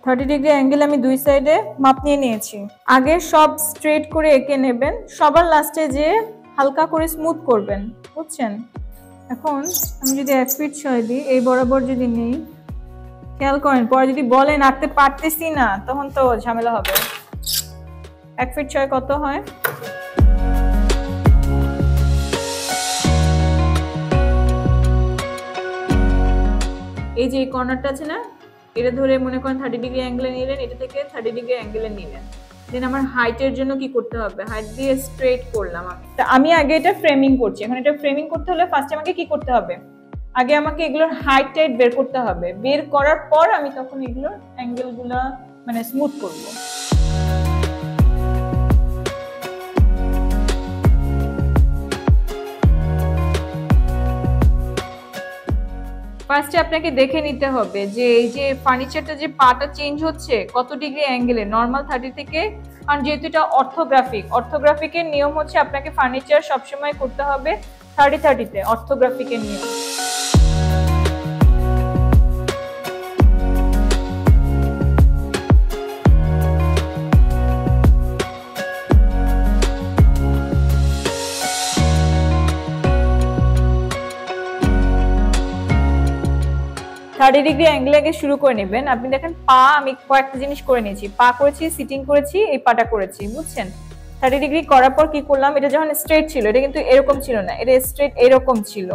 30 degree angle আমি দুই সাইডে মাপ নিয়ে নিয়েছি। আগে সব স্ট্রেট করে এঁকে নেবেন, সবার লাস্টে যে হালকা করে স্মুথ করবেন, বুঝছেন? এখন আমি যদি 1 ফিট 6 দিই, এই বরাবর যদি নেই, খেয়াল করেন পরে যদি বলেন আঁকতে পারতেছি না, তখন তো ঝামেলা হবে। 1 ফিট 6 কত হয়? এই যে এই কর্নারটা আছে না, এটা ধরে মনে করেন 30 ডিগ্রি অ্যাঙ্গেলে নিলেন, এটা থেকে 30 ডিগ্রি অ্যাঙ্গেলে নিলেন। দেন আমার হাইটের জন্য কি করতে হবে, হাইট দিয়ে স্ট্রেট করলাম আমি। তা আমি আগে এটা ফ্রেমিং করছি। এখন এটা ফ্রেমিং করতে হলে ফার্স্ট আমাকে কি করতে হবে, আগে আমাকে এগুলোর হাইট টাইট বের করতে হবে। বের করার পর আমি তখন এগুলোর অ্যাঙ্গেলগুলো মানে স্মুথ করব। ফার্স্টে আপনাকে দেখে নিতে হবে যে এই যে ফার্নিচারটা যে পাটা চেঞ্জ হচ্ছে কত ডিগ্রি অ্যাঙ্গেলে, নর্মাল 30 থেকে, কারণ যেহেতু এটা অর্থোগ্রাফিকের নিয়ম হচ্ছে আপনাকে ফার্নিচার সবসময় করতে হবে 30-30-তে, অর্থোগ্রাফিকের নিয়ম। ডিগ্রি অ্যাঙ্গেল আগে শুরু করে নেবেন। আপনি দেখেন পা আমি কয়েকটা জিনিস করে নিয়েছি, পা করেছি, সিটিং করেছি, এই পাটা করেছি, বুঝছেন? 30 ডিগ্রি করার পর কি করলাম, এটা যখন স্ট্রেট ছিল এটা কিন্তু এরকম ছিল না, এটা স্ট্রেট এরকম ছিল।